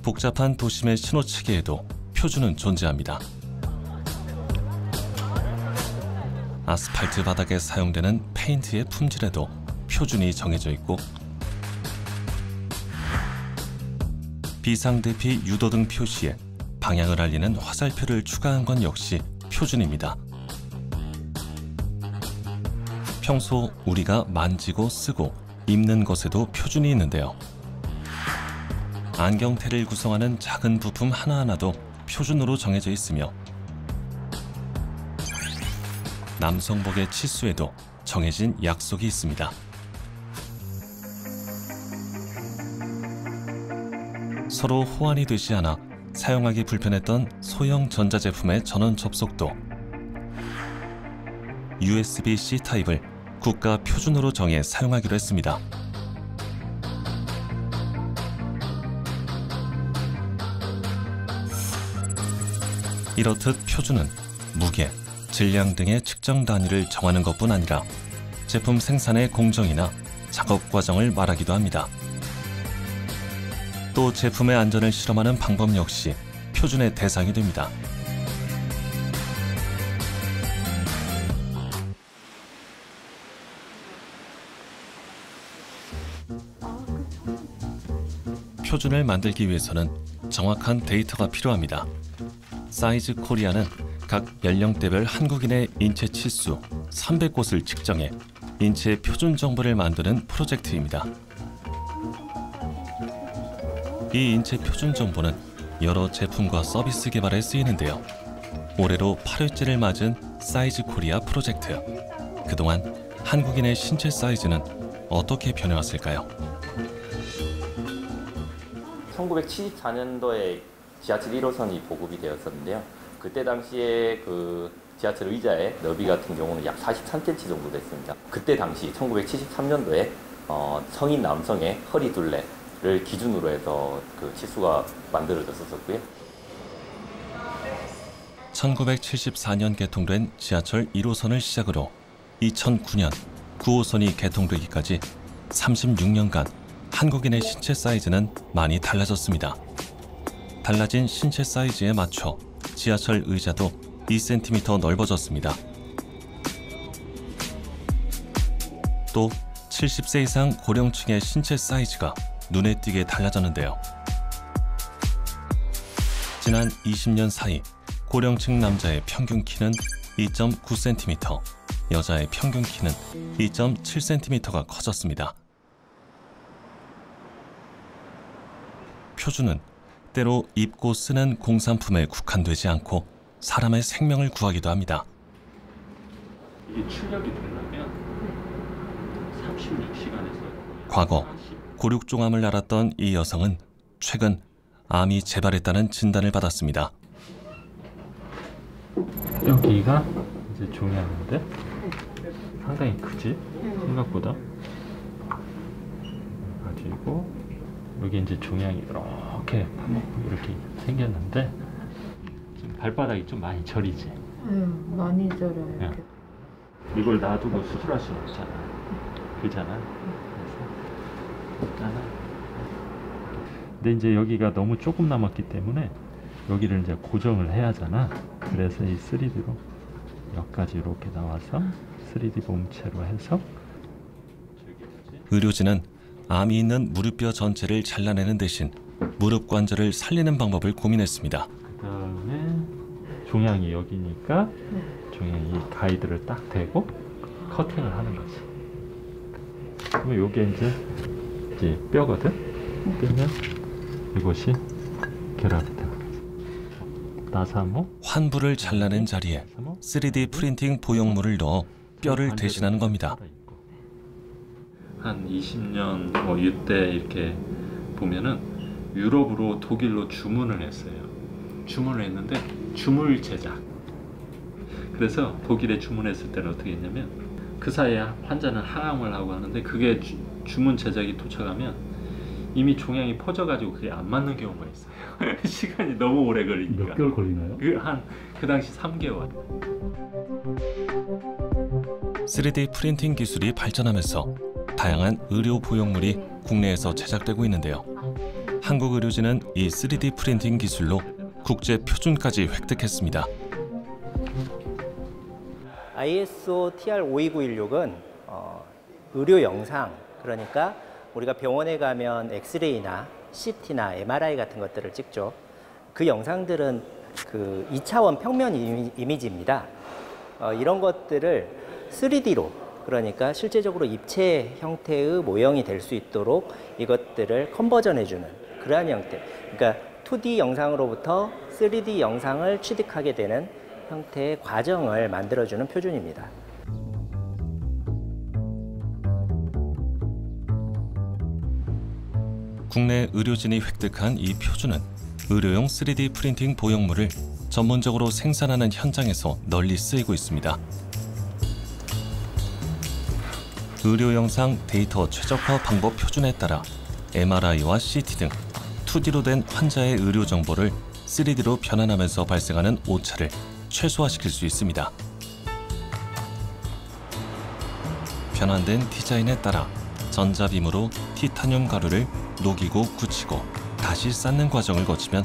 복잡한 도심의 신호체계에도 표준은 존재합니다. 아스팔트 바닥에 사용되는 페인트의 품질에도 표준이 정해져 있고, 비상대피 유도등 표시에 방향을 알리는 화살표를 추가한 건 역시 표준입니다. 평소 우리가 만지고 쓰고 입는 것에도 표준이 있는데요. 안경테를 구성하는 작은 부품 하나하나도 표준으로 정해져 있으며, 남성복의 치수에도 정해진 약속이 있습니다. 서로 호환이 되지 않아 사용하기 불편했던 소형 전자제품의 전원 접속도 USB-C 타입을 국가 표준으로 정해 사용하기로 했습니다. 이렇듯 표준은 무게, 질량 등의 측정 단위를 정하는 것뿐 아니라 제품 생산의 공정이나 작업 과정을 말하기도 합니다. 또 제품의 안전을 실험하는 방법 역시 표준의 대상이 됩니다. 표준을 만들기 위해서는 정확한 데이터가 필요합니다. 사이즈 코리아는 각 연령대별 한국인의 인체 치수 300곳을 측정해 인체 표준 정보를 만드는 프로젝트입니다. 이 인체 표준 정보는 여러 제품과 서비스 개발에 쓰이는데요. 올해로 8회째를 맞은 사이즈 코리아 프로젝트. 그동안 한국인의 신체 사이즈는 어떻게 변해왔을까요? 1974년도에 지하철 1호선이 보급이 되었었는데요. 그때 당시에 그 지하철 의자의 너비 같은 경우는 약 43cm 정도 됐습니다. 그때 당시 1973년도에 성인 남성의 허리 둘레를 기준으로 해서 그 치수가 만들어졌었고요. 1974년 개통된 지하철 1호선을 시작으로 2009년 9호선이 개통되기까지 36년간 한국인의 신체 사이즈는 많이 달라졌습니다. 달라진 신체 사이즈에 맞춰 지하철 의자도 2cm 넓어졌습니다. 또 70세 이상 고령층의 신체 사이즈가 눈에 띄게 달라졌는데요. 지난 20년 사이 고령층 남자의 평균 키는 2.9cm, 여자의 평균 키는 2.7cm가 커졌습니다. 표준은 때로 입고 쓰는 공산품에 국한되지 않고 사람의 생명을 구하기도 합니다. 이게 출력이 되려면 36시간에서 과거 고륙종암을 앓았던 이 여성은 최근 암이 재발했다는 진단을 받았습니다. 여기가 이제 종양인데 상당히 크지? 생각보다. 가지고 여기 이제 종양이 이렇게 파먹고 이렇게 생겼는데 지금 발바닥이 좀 많이 저리지? 많이 저려요. 네. 이걸 놔두고 수술할 수는 없잖아. 그잖아. 그래서 근데 이제 여기가 너무 조금 남았기 때문에 여기를 이제 고정을 해야 하잖아. 그래서 이 3D로 여기까지 이렇게 나와서 3D 몸체로 해서 의료진은 암이 있는 무릎뼈 전체를 잘라내는 대신 무릎 관절을 살리는 방법을 고민했습니다. 그다음에 종양이 여기니까 종양이 가이드를 딱 대고 커팅을 하는 거지. 그러면 이게 이제 뼈거든. 그러면 이곳이 결합이 되는 거지. 나사모. 환부를 잘라낸 자리에 3D 프린팅 보형물을 넣어 뼈를 대신하는 겁니다. 한 20년 뭐 이때 이렇게 보면은 유럽으로 독일로 주문을 했어요. 주문을 했는데 주물 제작. 그래서 독일에 주문했을 때는 어떻게 했냐면 그 사이에 환자는 항암을 하고 하는데 그게 주문 제작이 도착하면 이미 종양이 퍼져가지고 그게 안 맞는 경우가 있어요. 시간이 너무 오래 걸리니까. 몇 개월 걸리나요? 그 당시 3개월. 3D 프린팅 기술이 발전하면서 다양한 의료 보형물이 국내에서 제작되고 있는데요. 한국의료진은 이 3D 프린팅 기술로 국제 표준까지 획득했습니다. ISO TR52916은 의료 영상, 그러니까 우리가 병원에 가면 엑스레이나 CT나 MRI 같은 것들을 찍죠. 그 영상들은 그 2차원 평면 이미지입니다. 이런 것들을 3D로, 그러니까 실제적으로 입체 형태의 모형이 될 수 있도록 이것들을 컨버전해주는 그러한 형태. 그러니까 2D 영상으로부터 3D 영상을 취득하게 되는 형태의 과정을 만들어주는 표준입니다. 국내 의료진이 획득한 이 표준은 의료용 3D 프린팅 보형물을 전문적으로 생산하는 현장에서 널리 쓰이고 있습니다. 의료 영상 데이터 최적화 방법 표준에 따라 MRI와 CT 등 2D로 된 환자의 의료 정보를 3D로 변환하면서 발생하는 오차를 최소화시킬 수 있습니다. 변환된 디자인에 따라 전자빔으로 티타늄 가루를 녹이고 굳히고 다시 쌓는 과정을 거치면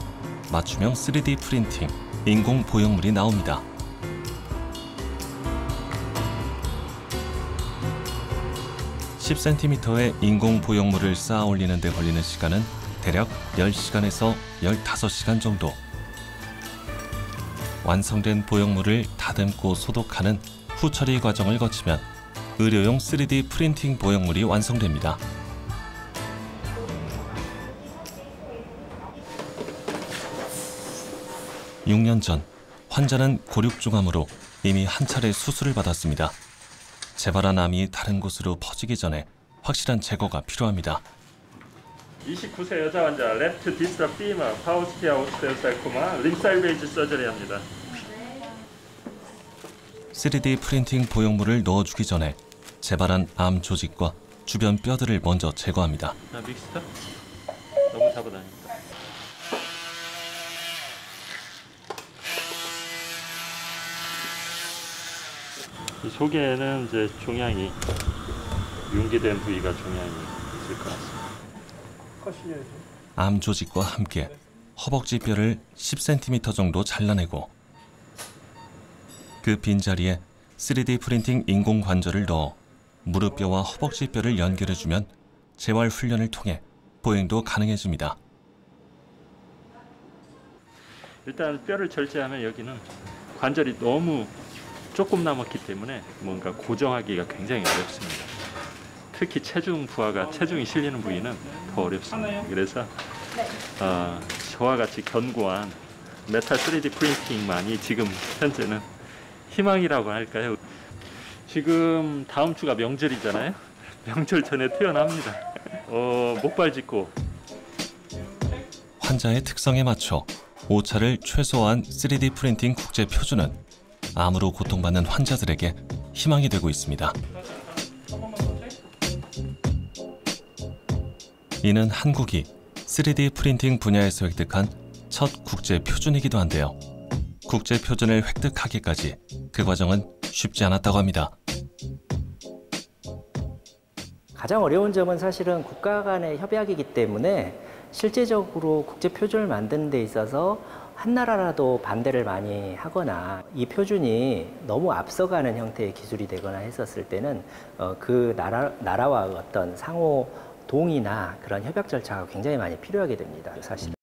맞춤형 3D 프린팅 인공 보형물이 나옵니다. (10cm의) 인공 보형물을 쌓아 올리는 데 걸리는 시간은 대략 10시간에서 15시간 정도. 완성된 보형물을 다듬고 소독하는 후처리 과정을 거치면 의료용 3D 프린팅 보형물이 완성됩니다. 6년 전 환자는 골육종암으로 이미 한 차례 수술을 받았습니다. 재발한 암이 다른 곳으로 퍼지기 전에 확실한 제거가 필요합니다. 29세 여자 환자 레프트 디스탈 피머 파우스티아 오스테오살코마 림살베이지 서저리 합니다. 3D 프린팅 보형물을 넣어주기 전에 재발한 암 조직과 주변 뼈들을 먼저 제거합니다. 자, 믹스터. 너무 잡아다닙니다. 이 속에는 이제 종양이 융기된 부위가 종양이 있을 것 같습니다. 암 조직과 함께 허벅지 뼈를 10cm 정도 잘라내고 그 빈자리에 3D 프린팅 인공 관절을 넣어 무릎뼈와 허벅지 뼈를 연결해주면 재활 훈련을 통해 보행도 가능해집니다. 일단 뼈를 절제하면 여기는 관절이 너무 조금 남았기 때문에 뭔가 고정하기가 굉장히 어렵습니다. 특히 체중이 실리는 부위는 더 어렵습니다. 그래서 저와 같이 견고한 메탈 3D 프린팅만이 지금 현재는 희망이라고 할까요? 지금 다음 주가 명절이잖아요. 명절 전에 태어납니다. 목발 짚고. 환자의 특성에 맞춰 오차를 최소화한 3D 프린팅 국제 표준은 암으로 고통받는 환자들에게 희망이 되고 있습니다. 이는 한국이 3D 프린팅 분야에서 획득한 첫 국제 표준이기도 한데요. 국제 표준을 획득하기까지 그 과정은 쉽지 않았다고 합니다. 가장 어려운 점은 사실은 국가 간의 협약이기 때문에 실제적으로 국제 표준을 만드는 데 있어서 한 나라라도 반대를 많이 하거나 이 표준이 너무 앞서가는 형태의 기술이 되거나 했었을 때는 그 나라와 어떤 상호 동의나 그런 협약 절차가 굉장히 많이 필요하게 됩니다. 사실은.